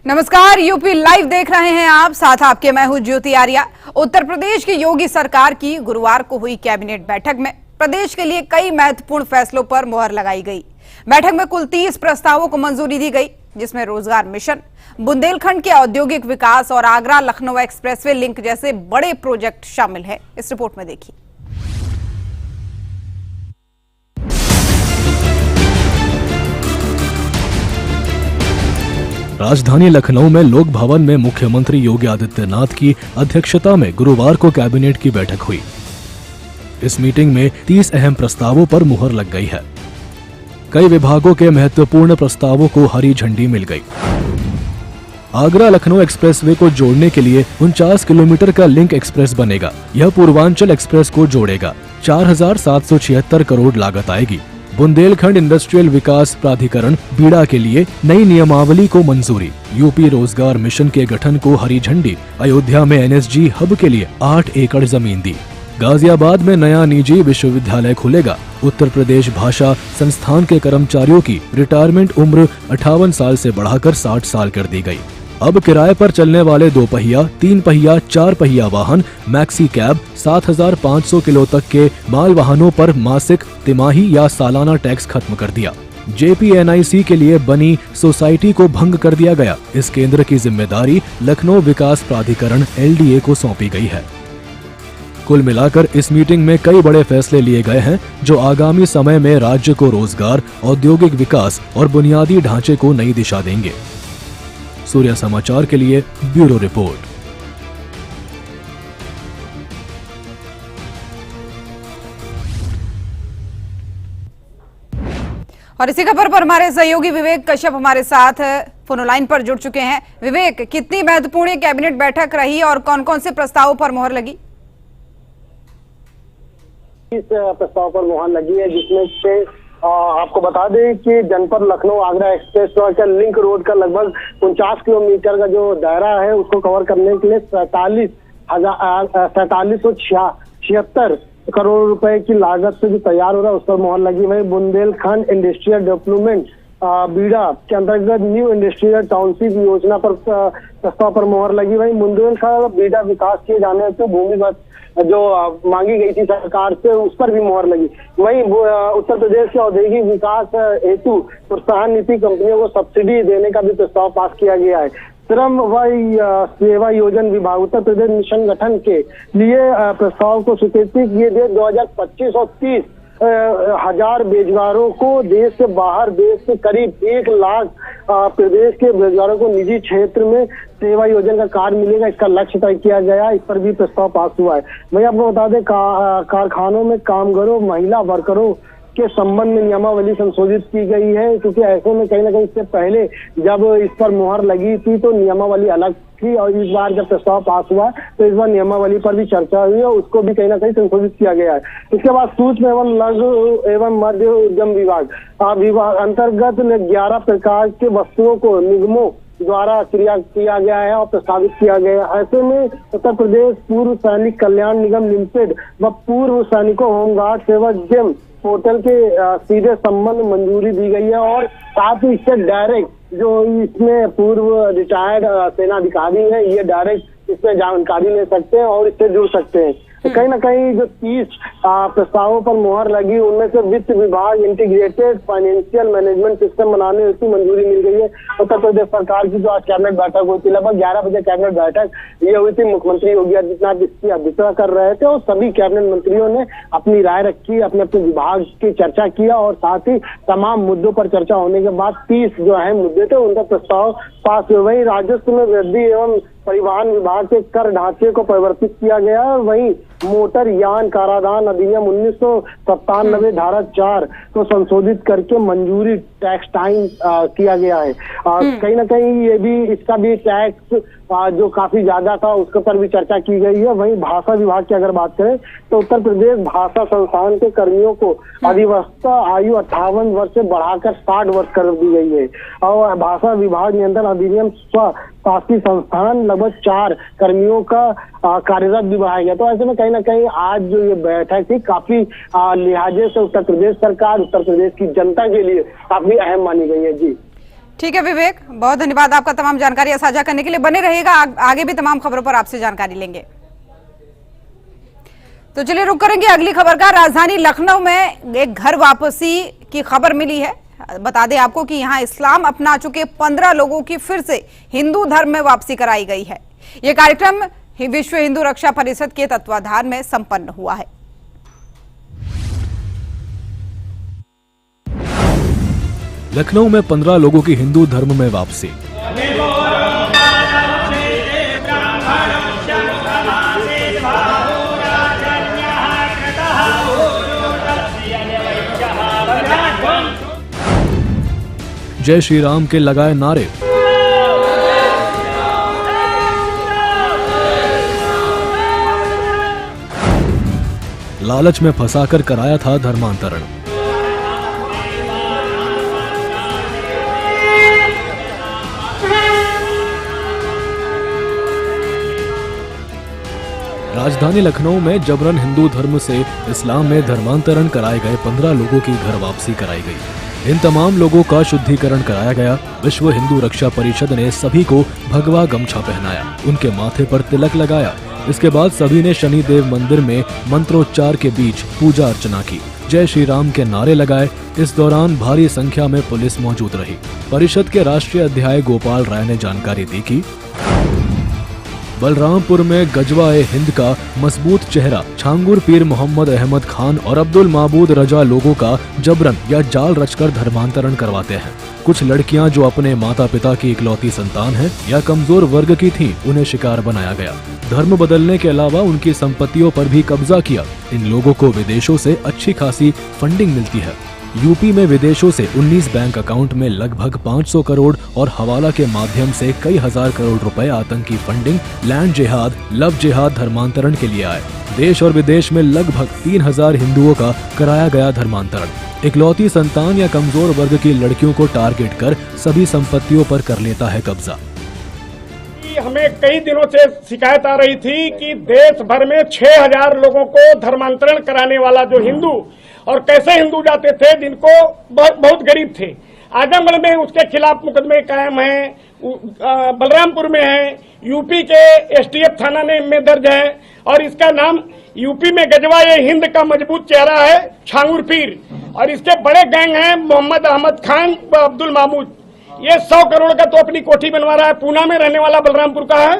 नमस्कार, UP live देख रहे हैं आप, साथ आपके मैं हूं ज्योति आर्या। उत्तर प्रदेश की योगी सरकार की गुरुवार को हुई कैबिनेट बैठक में प्रदेश के लिए कई महत्वपूर्ण फैसलों पर मुहर लगाई गई। बैठक में कुल 30 प्रस्तावों को मंजूरी दी गई, जिसमें रोजगार मिशन, बुंदेलखंड के औद्योगिक विकास और आगरा लखनऊ एक्सप्रेसवे लिंक जैसे बड़े प्रोजेक्ट शामिल हैं। इस रिपोर्ट में देखिए। राजधानी लखनऊ में लोक भवन में मुख्यमंत्री योगी आदित्यनाथ की अध्यक्षता में गुरुवार को कैबिनेट की बैठक हुई। इस मीटिंग में 30 अहम प्रस्तावों पर मुहर लग गई है। कई विभागों के महत्वपूर्ण प्रस्तावों को हरी झंडी मिल गई। आगरा लखनऊ एक्सप्रेसवे को जोड़ने के लिए 49 किलोमीटर का लिंक एक्सप्रेस बनेगा। यह पूर्वांचल एक्सप्रेस को जोड़ेगा। 4776 करोड़ लागत आएगी। बुंदेलखंड इंडस्ट्रियल विकास प्राधिकरण बीड़ा के लिए नई नियमावली को मंजूरी। यूपी रोजगार मिशन के गठन को हरी झंडी। अयोध्या में एनएसजी हब के लिए 8 एकड़ जमीन दी। गाजियाबाद में नया निजी विश्वविद्यालय खुलेगा। उत्तर प्रदेश भाषा संस्थान के कर्मचारियों की रिटायरमेंट उम्र 58 साल से बढ़ाकर 60 साल कर दी गई। अब किराए पर चलने वाले 2 पहिया, 3 पहिया, 4 पहिया वाहन, मैक्सी कैब, 7500 किलो तक के माल वाहनों पर मासिक, तिमाही या सालाना टैक्स खत्म कर दिया। JPNIC के लिए बनी सोसाइटी को भंग कर दिया गया। इस केंद्र की जिम्मेदारी लखनऊ विकास प्राधिकरण LDA को सौंपी गई है। कुल मिलाकर इस मीटिंग में कई बड़े फैसले लिए गए हैं, जो आगामी समय में राज्य को रोजगार, औद्योगिक विकास और बुनियादी ढांचे को नई दिशा देंगे। सूर्य समाचार के लिए ब्यूरो रिपोर्ट। और इसी खबर पर हमारे सहयोगी विवेक कश्यप हमारे साथ फोन लाइन पर जुड़ चुके हैं। विवेक, कितनी महत्वपूर्ण कैबिनेट बैठक रही और कौन कौन से प्रस्तावों पर मुहर लगी? इस प्रस्ताव पर मुहर लगी है, जिसमें से आपको बता दें कि जनपद लखनऊ आगरा एक्सप्रेस का लिंक रोड का लगभग 49 किलोमीटर का जो दायरा है, उसको कवर करने के लिए 4776 करोड़ रुपए की लागत से जो तैयार हो रहा है, उस पर मुहर लगी। वही बुंदेलखंड इंडस्ट्रियल डेवलपमेंट बीड़ा के अंतर्गत न्यू इंडस्ट्रियल टाउनशिप योजना पर प्रस्ताव पर मुहर लगी। वही बुंदेलखंड बीड़ा विकास किए जाने से भूमिगत जो मांगी गई थी सरकार से, उस पर भी मुहर लगी। वहीं उत्तर प्रदेश के औद्योगिक विकास हेतु प्रोत्साहन नीति, कंपनियों को सब्सिडी देने का भी प्रस्ताव पास किया गया है। श्रम व सेवा योजना विभाग उत्तर प्रदेश मिशन गठन के लिए प्रस्ताव को स्वीकृति किए गए। 2025 और 30 हजार बेरोजगारों को देश के बाहर, देश के करीब 1 लाख प्रदेश के बेरोजगारों को निजी क्षेत्र में सेवा योजना का कार्ड मिलेगा। इसका लक्ष्य तय किया गया, इस पर भी प्रस्ताव पास हुआ है। वही आपको बता दें, कारखानों में कामगारों, महिला वर्करों के संबंध में नियमावली संशोधित की गई है, क्योंकि ऐसे में कहीं ना कहीं इससे पहले जब इस पर मुहर लगी थी तो नियमावली अलग थी, और इस बार जब प्रस्ताव पास हुआ तो इस बार नियमावली पर भी चर्चा हुई और उसको भी कहीं ना कहीं संशोधित किया गया है। इसके बाद सूक्ष्म एवं लघु एवं मध्य उद्यम विभाग अंतर्गत 11 प्रकार के वस्तुओं को निगमों द्वारा किया गया है और प्रस्तावित किया गया है। ऐसे में उत्तर प्रदेश पूर्व सैनिक कल्याण निगम लिमिटेड व पूर्व सैनिकों होमगार्ड सेवा जेम पोर्टल के सीधे संबंध मंजूरी दी गई है, और साथ ही इससे डायरेक्ट जो इसमें पूर्व रिटायर्ड सेना अधिकारी है, ये डायरेक्ट इसमें जानकारी ले सकते हैं और इससे जुड़ सकते हैं। तो कहीं ना कहीं जो 30 प्रस्तावों पर मुहर लगी, उनमें से वित्त विभाग इंटीग्रेटेड फाइनेंशियल मैनेजमेंट सिस्टम बनाने हेतु मंजूरी मिल गई है। उत्तर प्रदेश सरकार की जो आज कैबिनेट बैठक हुई थी, लगभग 11 बजे कैबिनेट बैठक ये हुई थी। मुख्यमंत्री योगी आदित्यनाथ इसकी अध्यक्षता कर रहे थे और सभी कैबिनेट मंत्रियों ने अपनी राय रखी, अपने अपने विभाग की चर्चा किया, और साथ ही तमाम मुद्दों पर चर्चा होने के बाद 30 जो अहम मुद्दे थे उनका प्रस्ताव पास हुए। वही राजस्व में वृद्धि एवं परिवहन विभाग के कर ढांचे को परिवर्तित किया गया है। वहीं मोटर यान कराधान अधिनियम 1997 धारा 4 को संशोधित करके मंजूरी टैक्स टाइम किया गया है। कहीं ना कहीं ये भी, इसका भी टैक्स जो काफी ज्यादा था उसके पर भी चर्चा की गई है। वहीं भाषा विभाग की अगर बात करें तो उत्तर प्रदेश भाषा संस्थान के कर्मियों को अधिवस्था आयु 58 वर्ष से बढ़ाकर 60 वर्ष कर दी गई है। और भाषा विभाग नियंत्रण अधिनियम शासकीय संस्थान लगभग 4 कर्मियों का कार्यरत भी बढ़ाया गया। तो ऐसे में कहीं ना कहीं आज जो ये बैठक थी काफी लिहाजे से उत्तर प्रदेश सरकार, उत्तर प्रदेश की जनता के लिए काफी अहम मानी गई है। जी ठीक है विवेक, बहुत धन्यवाद आपका तमाम जानकारियां साझा करने के लिए। बने रहिएगा, आगे भी तमाम खबरों पर आपसे जानकारी लेंगे। तो चलिए रुक करेंगे अगली खबर का। राजधानी लखनऊ में एक घर वापसी की खबर मिली है। बता दें आपको कि यहां इस्लाम अपना चुके 15 लोगों की फिर से हिंदू धर्म में वापसी कराई गई है। यह कार्यक्रम विश्व हिंदू रक्षा परिषद के तत्वाधान में संपन्न हुआ है। लखनऊ में 15 लोगों की हिंदू धर्म में वापसी। जय श्री राम के लगाए नारे। लालच में फंसाकर कराया था धर्मांतरण। राजधानी लखनऊ में जबरन हिंदू धर्म से इस्लाम में धर्मांतरण कराए गए 15 लोगों की घर वापसी कराई गई। इन तमाम लोगों का शुद्धिकरण कराया गया। विश्व हिंदू रक्षा परिषद ने सभी को भगवा गमछा पहनाया, उनके माथे पर तिलक लगाया। इसके बाद सभी ने शनिदेव मंदिर में मंत्रोच्चार के बीच पूजा अर्चना की, जय श्री राम के नारे लगाए। इस दौरान भारी संख्या में पुलिस मौजूद रही। परिषद के राष्ट्रीय अध्यक्ष गोपाल राय ने जानकारी दी कि बलरामपुर में गजवा-ए हिंद का मजबूत चेहरा छांगुर पीर मोहम्मद अहमद खान और अब्दुल माबूद रजा लोगों का जबरन या जाल रचकर धर्मांतरण करवाते हैं। कुछ लड़कियां जो अपने माता पिता की इकलौती संतान हैं या कमजोर वर्ग की थीं, उन्हें शिकार बनाया गया। धर्म बदलने के अलावा उनकी संपत्तियों पर भी कब्जा किया। इन लोगों को विदेशों से अच्छी खासी फंडिंग मिलती है। यूपी में विदेशों से 19 बैंक अकाउंट में लगभग 500 करोड़ और हवाला के माध्यम से कई हजार करोड़ रुपए आतंकी फंडिंग, लैंड जिहाद, लव जिहाद धर्मांतरण के लिए आए। देश और विदेश में लगभग 3000 हिंदुओं का कराया गया धर्मांतरण। इकलौती संतान या कमजोर वर्ग की लड़कियों को टारगेट कर सभी संपत्तियों पर कर लेता है कब्जा। हमें कई दिनों से शिकायत आ रही थी कि देश भर में 6000 लोगों को धर्मांतरण कराने वाला जो हिंदू, और कैसे हिंदू जाते थे जिनको बहुत गरीब थे। आजमगढ़ में उसके खिलाफ मुकदमे कायम हैं, बलरामपुर में है, यूपी के एसटीएफ थाना में दर्ज है। और इसका नाम यूपी में गजवा-ए-हिंद का मजबूत चेहरा है छांगुर पीर, और इसके बड़े गैंग हैं मोहम्मद अहमद खान व अब्दुल मामूद। ये 100 करोड़ का तो अपनी कोठी बनवा रहा है। पूना में रहने वाला बलरामपुर का है,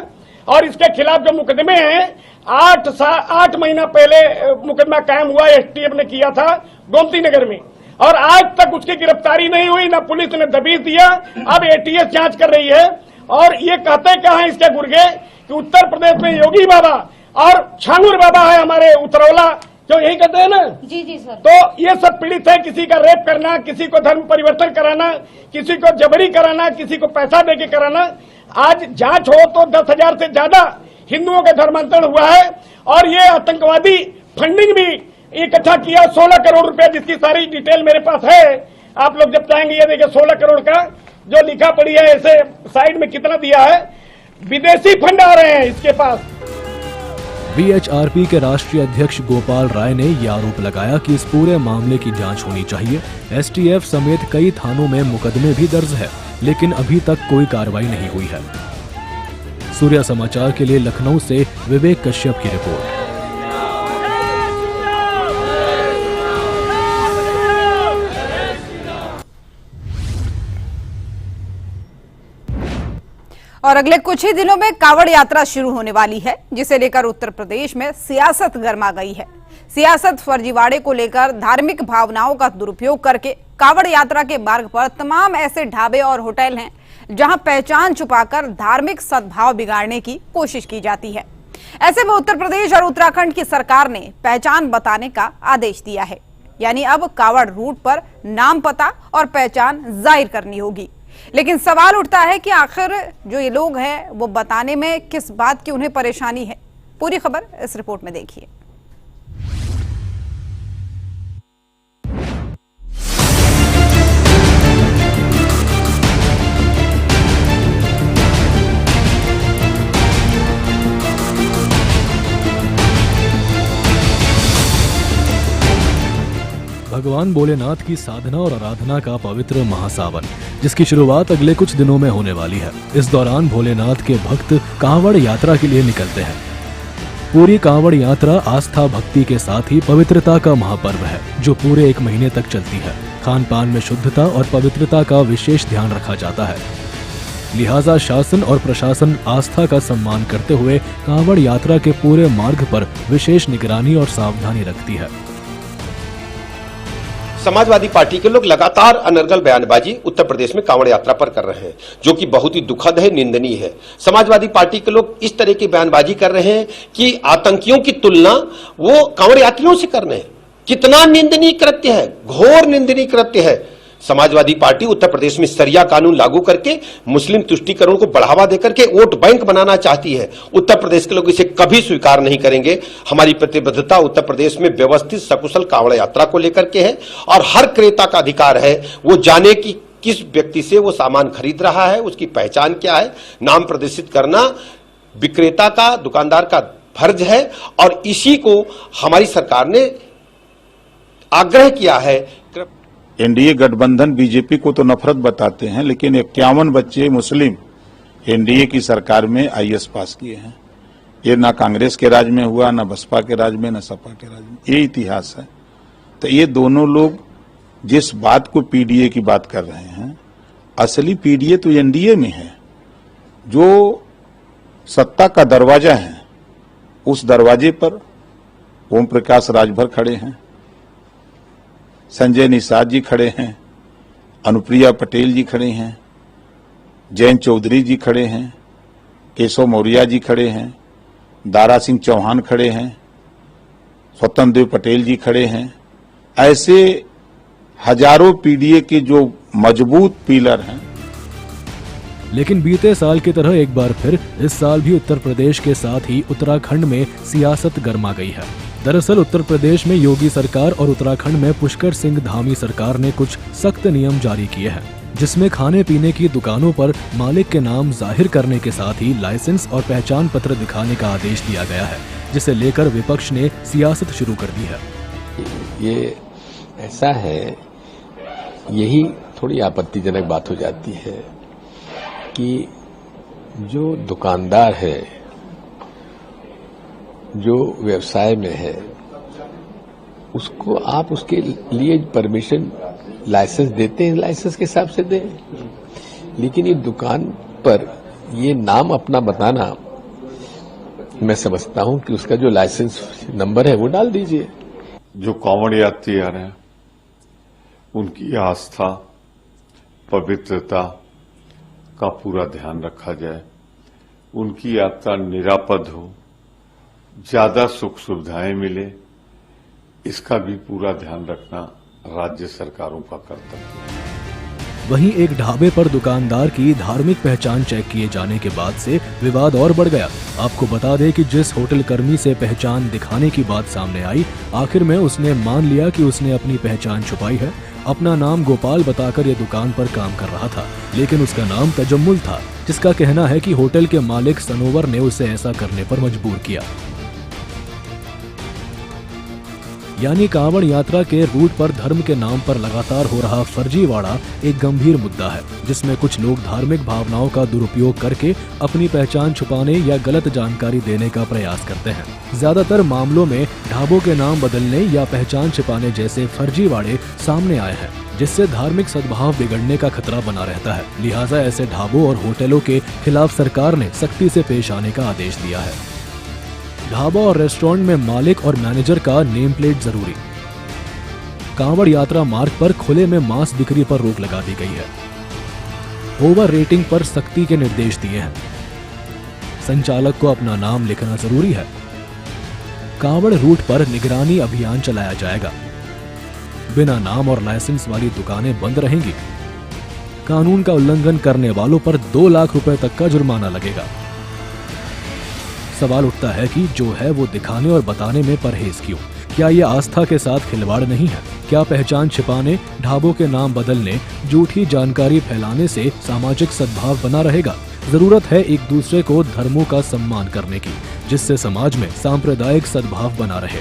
और इसके खिलाफ जो मुकदमे हैं 8 महीना पहले मुकदमा कायम हुआ, एसटीएफ ने किया था गोमती नगर में, और आज तक उसकी गिरफ्तारी नहीं हुई, न पुलिस ने दबीज दिया। अब एटीएस जांच कर रही है, और ये कहते क्या है इसके गुर्गे कि उत्तर प्रदेश में योगी बाबा और छांगुर बाबा है हमारे उतरौला, जो यही कहते हैं ना। जी जी सर। तो ये सब पीड़ित है, किसी का रेप करना, किसी को धर्म परिवर्तन कराना, किसी को जबरी कराना, किसी को पैसा देके कराना। आज जांच हो तो 10,000 से ज्यादा हिंदुओं का धर्मांतरण हुआ है, और ये आतंकवादी फंडिंग भी इकट्ठा किया 16 करोड़ रुपए, जिसकी सारी डिटेल मेरे पास है। आप लोग जब चाहेंगे ये देखिए 16 करोड़ का जो लिखा पड़ी है, ऐसे साइड में कितना दिया है। विदेशी फंड आ रहे हैं इसके पास। बीएचआरपी के राष्ट्रीय अध्यक्ष गोपाल राय ने यह आरोप लगाया कि इस पूरे मामले की जांच होनी चाहिए। एसटीएफ समेत कई थानों में मुकदमे भी दर्ज है, लेकिन अभी तक कोई कार्रवाई नहीं हुई है। सूर्या समाचार के लिए लखनऊ से विवेक कश्यप की रिपोर्ट। और अगले कुछ ही दिनों में कावड़ यात्रा शुरू होने वाली है, जिसे लेकर उत्तर प्रदेश में सियासत गर्मा गई है। सियासत फर्जीवाड़े को लेकर धार्मिक भावनाओं का दुरुपयोग करके कावड़ यात्रा के मार्ग पर तमाम ऐसे ढाबे और होटल हैं जहां पहचान छुपाकर धार्मिक सद्भाव बिगाड़ने की कोशिश की जाती है। ऐसे में उत्तर प्रदेश और उत्तराखंड की सरकार ने पहचान बताने का आदेश दिया है, यानी अब कावड़ रूट पर नाम, पता और पहचान जाहिर करनी होगी। लेकिन सवाल उठता है कि आखिर जो ये लोग हैं वो बताने में किस बात की उन्हें परेशानी है। पूरी खबर इस रिपोर्ट में देखिए। भगवान भोलेनाथ की साधना और आराधना का पवित्र महासावन, जिसकी शुरुआत अगले कुछ दिनों में होने वाली है। इस दौरान भोलेनाथ के भक्त कांवड़ यात्रा के लिए निकलते हैं। पूरी कांवड़ यात्रा आस्था भक्ति के साथ ही पवित्रता का महापर्व है, जो पूरे 1 महीने तक चलती है। खान पान में शुद्धता और पवित्रता का विशेष ध्यान रखा जाता है। लिहाजा शासन और प्रशासन आस्था का सम्मान करते हुए कांवड़ यात्रा के पूरे मार्ग पर विशेष निगरानी और सावधानी रखती है। समाजवादी पार्टी के लोग लगातार अनर्गल बयानबाजी उत्तर प्रदेश में कांवड़ यात्रा पर कर रहे हैं, जो कि बहुत ही दुखद है, निंदनीय है। समाजवादी पार्टी के लोग इस तरह की बयानबाजी कर रहे हैं कि आतंकियों की तुलना वो कांवड़ यात्रियों से कर रहे हैं। कितना निंदनीय कृत्य है, घोर निंदनीय कृत्य है। समाजवादी पार्टी उत्तर प्रदेश में सरिया कानून लागू करके मुस्लिम तुष्टीकरण को बढ़ावा देकर के वोट बैंक बनाना चाहती है। उत्तर प्रदेश के लोग इसे कभी स्वीकार नहीं करेंगे। हमारी प्रतिबद्धता उत्तर प्रदेश में व्यवस्थित सकुशल कांवड़ यात्रा को लेकर के है और हर क्रेता का अधिकार है वो जाने की किस व्यक्ति से वो सामान खरीद रहा है, उसकी पहचान क्या है। नाम प्रदर्शित करना विक्रेता का, दुकानदार का फर्ज है और इसी को हमारी सरकार ने आग्रह किया है। एनडीए गठबंधन बीजेपी को तो नफरत बताते हैं, लेकिन 51 बच्चे मुस्लिम एनडीए की सरकार में आईएएस पास किए हैं। ये ना कांग्रेस के राज में हुआ, ना बसपा के राज में, ना सपा के राज में। ये इतिहास है। तो ये दोनों लोग जिस बात को पीडीए की बात कर रहे हैं, असली पीडीए तो एनडीए में है। जो सत्ता का दरवाजा है, उस दरवाजे पर ओम प्रकाश राजभर खड़े हैं, संजय निषाद जी खड़े हैं, अनुप्रिया पटेल जी खड़े हैं, जयंत चौधरी जी खड़े हैं, केशव मौर्य जी खड़े हैं, दारा सिंह चौहान खड़े हैं, स्वतंत्र देव पटेल जी खड़े हैं। ऐसे हजारों पीडीए के जो मजबूत पिलर हैं। लेकिन बीते साल की तरह एक बार फिर इस साल भी उत्तर प्रदेश के साथ ही उत्तराखंड में सियासत गर्मा गई है। दरअसल उत्तर प्रदेश में योगी सरकार और उत्तराखंड में पुष्कर सिंह धामी सरकार ने कुछ सख्त नियम जारी किए हैं, जिसमें खाने पीने की दुकानों पर मालिक के नाम जाहिर करने के साथ ही लाइसेंस और पहचान पत्र दिखाने का आदेश दिया गया है, जिसे लेकर विपक्ष ने सियासत शुरू कर दी है। ये ऐसा है, यही थोड़ी आपत्तिजनक बात हो जाती है कि जो दुकानदार है, जो व्यवसाय में है, उसको आप उसके लिए परमिशन लाइसेंस देते हैं, लाइसेंस के हिसाब से दें। लेकिन ये दुकान पर ये नाम अपना बताना, मैं समझता हूं कि उसका जो लाइसेंस नंबर है वो डाल दीजिए। जो कांवड़ यात्री आ रहे हैं उनकी आस्था, पवित्रता का पूरा ध्यान रखा जाए, उनकी यात्रा निरापद हो, ज्यादा सुख सुविधाएं मिले, इसका भी पूरा ध्यान रखना राज्य सरकारों का कर्तव्य है। वहीं एक ढाबे पर दुकानदार की धार्मिक पहचान चेक किए जाने के बाद से विवाद और बढ़ गया। आपको बता दें कि जिस होटल कर्मी से पहचान दिखाने की बात सामने आई, आखिर में उसने मान लिया कि उसने अपनी पहचान छुपाई है। अपना नाम गोपाल बताकर ये दुकान पर काम कर रहा था, लेकिन उसका नाम तजम्मुल था, जिसका कहना है कि होटल के मालिक सनोवर ने उसे ऐसा करने पर मजबूर किया। यानी कांवड़ यात्रा के रूट पर धर्म के नाम पर लगातार हो रहा फर्जीवाड़ा एक गंभीर मुद्दा है, जिसमें कुछ लोग धार्मिक भावनाओं का दुरुपयोग करके अपनी पहचान छुपाने या गलत जानकारी देने का प्रयास करते हैं। ज्यादातर मामलों में ढाबों के नाम बदलने या पहचान छिपाने जैसे फर्जीवाड़े सामने आए हैं, जिससे धार्मिक सद्भाव बिगड़ने का खतरा बना रहता है। लिहाजा ऐसे ढाबों और होटलों के खिलाफ सरकार ने सख्ती से पेश आने का आदेश दिया है। ढाबा और रेस्टोरेंट में मालिक और मैनेजर का नेम प्लेट जरूरी। कांवड़ यात्रा मार्ग पर खुले में मांस बिक्री पर रोक लगा दी गई है। ओवर रेटिंग पर सख्ती के निर्देश दिए हैं। संचालक को अपना नाम लिखना जरूरी है। कांवड़ रूट पर निगरानी अभियान चलाया जाएगा। बिना नाम और लाइसेंस वाली दुकानें बंद रहेंगी। कानून का उल्लंघन करने वालों पर 2 लाख रुपए तक का जुर्माना लगेगा। सवाल उठता है कि जो है वो दिखाने और बताने में परहेज क्यों? क्या ये आस्था के साथ खिलवाड़ नहीं है? क्या पहचान छिपाने, ढाबों के नाम बदलने, झूठी जानकारी फैलाने से सामाजिक सद्भाव बना रहेगा? जरूरत है एक दूसरे को धर्मों का सम्मान करने की, जिससे समाज में सांप्रदायिक सद्भाव बना रहे।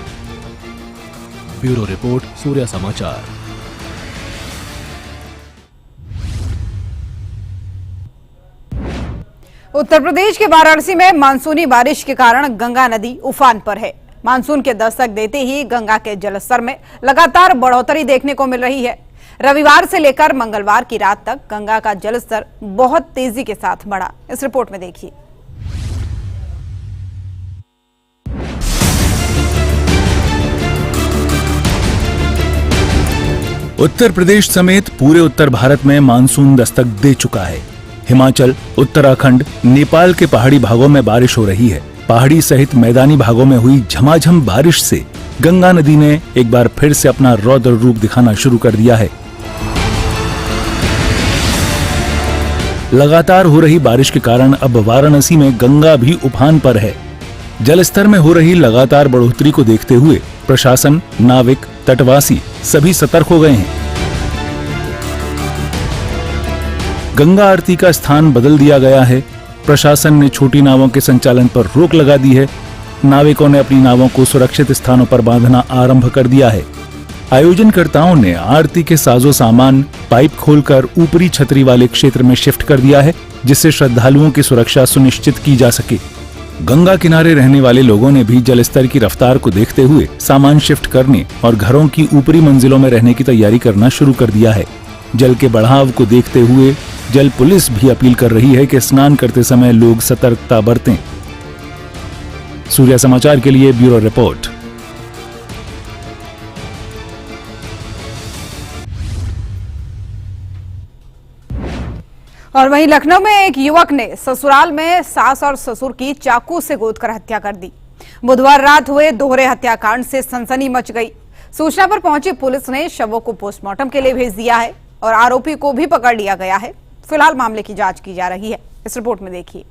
ब्यूरो रिपोर्ट, सूर्य समाचार। उत्तर प्रदेश के वाराणसी में मानसूनी बारिश के कारण गंगा नदी उफान पर है। मानसून के दस्तक देते ही गंगा के जलस्तर में लगातार बढ़ोतरी देखने को मिल रही है। रविवार से लेकर मंगलवार की रात तक गंगा का जलस्तर बहुत तेजी के साथ बढ़ा। इस रिपोर्ट में देखिए। उत्तर प्रदेश समेत पूरे उत्तर भारत में मानसून दस्तक दे चुका है। हिमाचल, उत्तराखंड, नेपाल के पहाड़ी भागों में बारिश हो रही है। पहाड़ी सहित मैदानी भागों में हुई झमाझम बारिश से गंगा नदी ने एक बार फिर से अपना रौद्र रूप दिखाना शुरू कर दिया है। लगातार हो रही बारिश के कारण अब वाराणसी में गंगा भी उफान पर है। जलस्तर में हो रही लगातार बढ़ोतरी को देखते हुए प्रशासन, नाविक, तटवासी सभी सतर्क हो गए हैं। गंगा आरती का स्थान बदल दिया गया है। प्रशासन ने छोटी नावों के संचालन पर रोक लगा दी है। नाविकों ने अपनी नावों को सुरक्षित स्थानों पर बांधना आरंभ कर दिया है। आयोजनकर्ताओं ने आरती के साजो सामान पाइप खोलकर ऊपरी छतरी वाले क्षेत्र में शिफ्ट कर दिया है, जिससे श्रद्धालुओं की सुरक्षा सुनिश्चित की जा सके। गंगा किनारे रहने वाले लोगों ने भी जलस्तर की रफ्तार को देखते हुए सामान शिफ्ट करने और घरों की ऊपरी मंजिलों में रहने की तैयारी करना शुरू कर दिया है। जल के बढ़ाव को देखते हुए जल पुलिस भी अपील कर रही है कि स्नान करते समय लोग सतर्कता बरतें। सूर्य समाचार के लिए ब्यूरो रिपोर्ट। और वहीं लखनऊ में एक युवक ने ससुराल में सास और ससुर की चाकू से गोदकर हत्या कर दी। बुधवार रात हुए दोहरे हत्याकांड से सनसनी मच गई। सूचना पर पहुंची पुलिस ने शवों को पोस्टमार्टम के लिए भेज दिया है और आरोपी को भी पकड़ लिया गया है। फिलहाल मामले की जांच की जा रही है। इस रिपोर्ट में देखिए।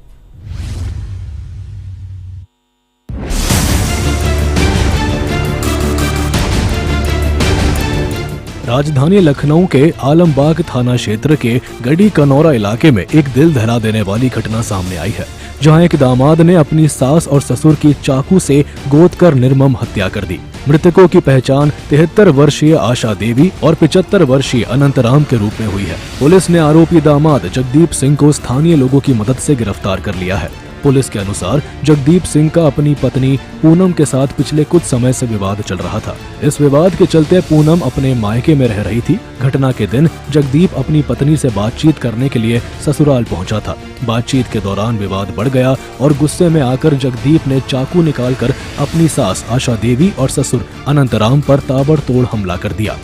राजधानी लखनऊ के आलमबाग थाना क्षेत्र के गढ़ी कनौरा इलाके में एक दिल दहला देने वाली घटना सामने आई है, जहां एक दामाद ने अपनी सास और ससुर की चाकू से गोदकर निर्मम हत्या कर दी। मृतकों की पहचान 73 वर्षीय आशा देवी और 75 वर्षीय अनंतराम के रूप में हुई है। पुलिस ने आरोपी दामाद जगदीप सिंह को स्थानीय लोगों की मदद से गिरफ्तार कर लिया है। पुलिस के अनुसार जगदीप सिंह का अपनी पत्नी पूनम के साथ पिछले कुछ समय से विवाद चल रहा था। इस विवाद के चलते पूनम अपने मायके में रह रही थी। घटना के दिन जगदीप अपनी पत्नी से बातचीत करने के लिए ससुराल पहुंचा था। बातचीत के दौरान विवाद बढ़ गया और गुस्से में आकर जगदीप ने चाकू निकालकर अपनी सास आशा देवी और ससुर अनंतराम पर ताबड़तोड़ हमला कर दिया।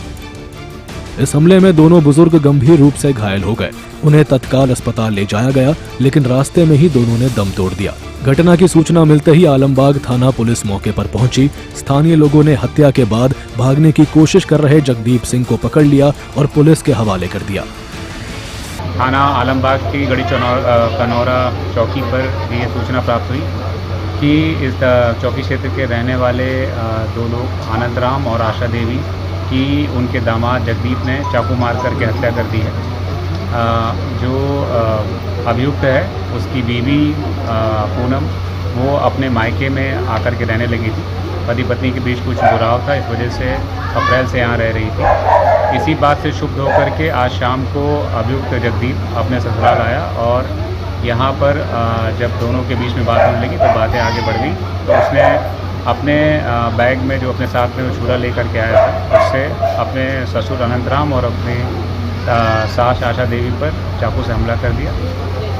इस हमले में दोनों बुजुर्ग गंभीर रूप से घायल हो गए। उन्हें तत्काल अस्पताल ले जाया गया, लेकिन रास्ते में ही दोनों ने दम तोड़ दिया। घटना की सूचना मिलते ही आलमबाग थाना पुलिस मौके पर पहुंची। स्थानीय लोगों ने हत्या के बाद भागने की कोशिश कर रहे जगदीप सिंह को पकड़ लिया और पुलिस के हवाले कर दिया। थाना आलमबाग की गढ़ी कनौरा चौकी पर ये सूचना प्राप्त हुई कि इस चौकी क्षेत्र के रहने वाले दो लोग आनंदराम और आशा देवी की उनके दामाद जगदीप ने चाकू मार करके हत्या कर दी है। जो अभियुक्त है उसकी बीवी पूनम वो अपने मायके में आकर के रहने लगी थी। पति पत्नी के बीच कुछ जुड़ाव था, इस वजह से अप्रैल से यहाँ रह रही थी। इसी बात से क्षुब्ध होकर के आज शाम को अभियुक्त जगदीप अपने ससुराल आया और यहाँ पर जब दोनों के बीच में बात होने लगी तो बातें आगे बढ़ गई। तो उसने अपने बैग में जो अपने साथ में छुरा लेकर के आया था उससे अपने ससुर अनंतराम और अपनी सास आशा देवी पर चाकू से हमला कर दिया,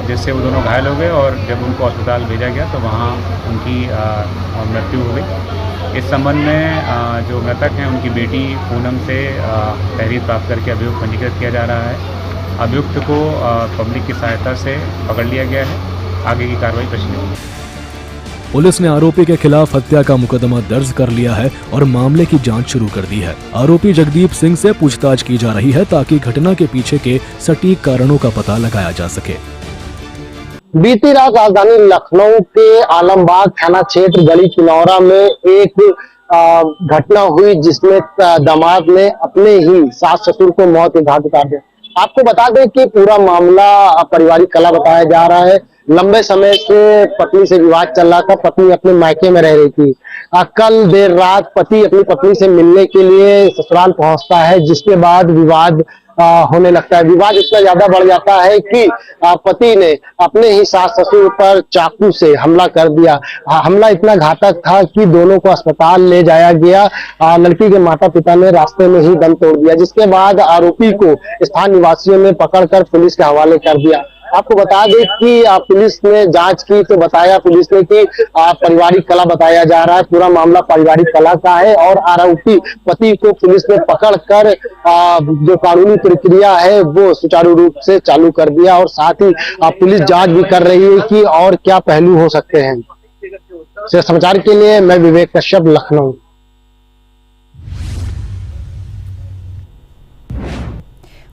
जिससे वो दोनों घायल हो गए और जब उनको अस्पताल भेजा गया तो वहाँ उनकी मृत्यु हो गई। इस संबंध में जो मृतक हैं उनकी बेटी पूनम से तहरीर प्राप्त करके अभियुक्त पंजीकृत किया जा रहा है। अभियुक्त को पब्लिक की सहायता से पकड़ लिया गया है। आगे की कार्रवाई प्रश्न होगी। पुलिस ने आरोपी के खिलाफ हत्या का मुकदमा दर्ज कर लिया है और मामले की जांच शुरू कर दी है। आरोपी जगदीप सिंह से पूछताछ की जा रही है ताकि घटना के पीछे के सटीक कारणों का पता लगाया जा सके। बीती रात राजधानी लखनऊ के आलमबाग थाना क्षेत्र गली किनौरा में एक घटना हुई जिसमें दामाद ने अपने ही सास ससुर को मौत के घाट उतार दिया। आपको बता दें कि पूरा मामला पारिवारिक कलह बताया जा रहा है। लंबे समय से पत्नी से विवाद चल रहा था। पत्नी अपने मायके में रह रही थी। कल देर रात पति अपनी पत्नी से मिलने के लिए ससुराल पहुंचता है, जिसके बाद विवाद होने लगता है। विवाद इतना ज्यादा बढ़ जाता है कि पति ने अपने ही सास ससुर पर चाकू से हमला कर दिया। हमला इतना घातक था कि दोनों को अस्पताल ले जाया गया। लड़की के माता पिता ने रास्ते में ही दम तोड़ दिया, जिसके बाद आरोपी को स्थानीय निवासियों ने पकड़कर पुलिस के हवाले कर दिया। आपको बता दें कि पुलिस ने जांच की तो बताया पुलिस ने कि पारिवारिक कलह बताया जा रहा है, पूरा मामला पारिवारिक कलह का है और आरोपी पति को पुलिस ने पकड़कर जो कानूनी प्रक्रिया है वो सुचारू रूप से चालू कर दिया और साथ ही पुलिस जांच भी कर रही है कि और क्या पहलू हो सकते हैं। समाचार के लिए मैं विवेक कश्यप, लखनऊ।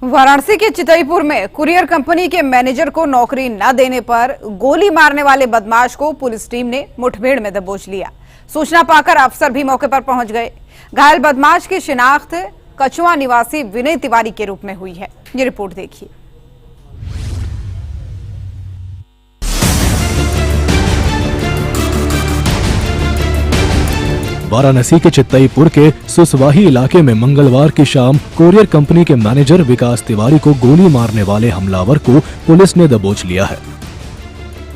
वाराणसी के चितईपुर में कुरियर कंपनी के मैनेजर को नौकरी न देने पर गोली मारने वाले बदमाश को पुलिस टीम ने मुठभेड़ में दबोच लिया। सूचना पाकर अफसर भी मौके पर पहुंच गए। घायल बदमाश की शिनाख्त कछुआ निवासी विनय तिवारी के रूप में हुई है। ये रिपोर्ट देखिए। वाराणसी के चितईपुर के सुसवाही इलाके में मंगलवार की शाम कोरियर कंपनी के मैनेजर विकास तिवारी को गोली मारने वाले हमलावर को पुलिस ने दबोच लिया है।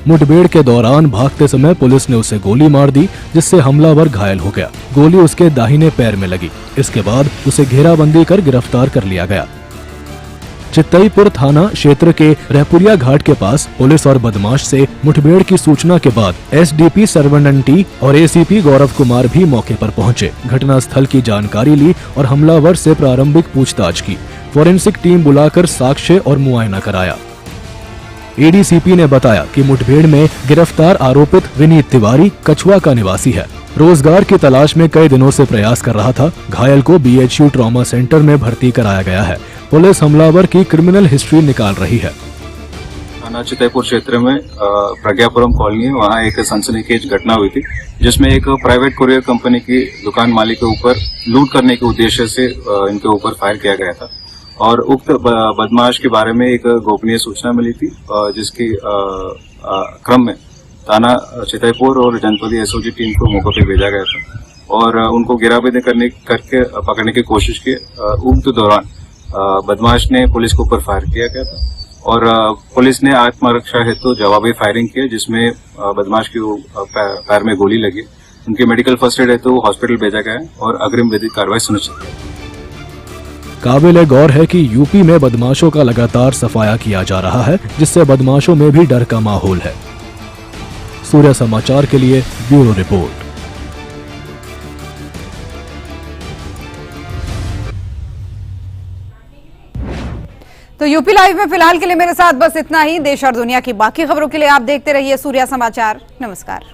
मुठभेड़ के दौरान भागते समय पुलिस ने उसे गोली मार दी, जिससे हमलावर घायल हो गया। गोली उसके दाहिने पैर में लगी। इसके बाद उसे घेराबंदी कर गिरफ्तार कर लिया गया। चितईपुर थाना क्षेत्र के रहपुरिया घाट के पास पुलिस और बदमाश से मुठभेड़ की सूचना के बाद एसडीपी सर्वनंटी और एसीपी गौरव कुमार भी मौके पर पहुंचे। घटनास्थल की जानकारी ली और हमलावर से प्रारंभिक पूछताछ की। फोरेंसिक टीम बुलाकर साक्ष्य और मुआयना कराया। एडीसीपी ने बताया कि मुठभेड़ में गिरफ्तार आरोपित विनीत तिवारी कछुआ का निवासी है। रोजगार की तलाश में कई दिनों से प्रयास कर रहा था। घायल को बीएचयू ट्रॉमा सेंटर में भर्ती कराया गया है। पुलिस हमलावर की क्रिमिनल हिस्ट्री निकाल रही है। थाना चितईपुर क्षेत्र में प्रज्ञापुरम कॉलोनी है, वहाँ एक सनसनीखेज घटना हुई थी, जिसमें एक प्राइवेट कुरियर कंपनी की दुकान मालिक के ऊपर लूट करने के उद्देश्य से इनके ऊपर फायर किया गया था और उक्त बदमाश के बारे में एक गोपनीय सूचना मिली थी, जिसकी क्रम में थाना चितईपुर और जनपदीय एसओजी टीम को मौके पर भेजा गया था और उनको घेराबंदी करके पकड़ने की कोशिश की। उक्त दौरान बदमाश ने पुलिस के ऊपर फायर किया गया था और पुलिस ने आत्मरक्षा हेतु जवाबी फायरिंग की, जिसमें बदमाश की पैर में गोली लगी। उनकी मेडिकल फर्स्ट एड हेतु हॉस्पिटल भेजा गया और अग्रिम विधिक कार्रवाई सुनिश्चित की। काबिल गौर है कि यूपी में बदमाशों का लगातार सफाया किया जा रहा है, जिससे बदमाशों में भी डर का माहौल है। सूर्य समाचार के लिए ब्यूरो रिपोर्ट। तो यूपी लाइव में फिलहाल के लिए मेरे साथ बस इतना ही। देश और दुनिया की बाकी खबरों के लिए आप देखते रहिए सूर्या समाचार। नमस्कार।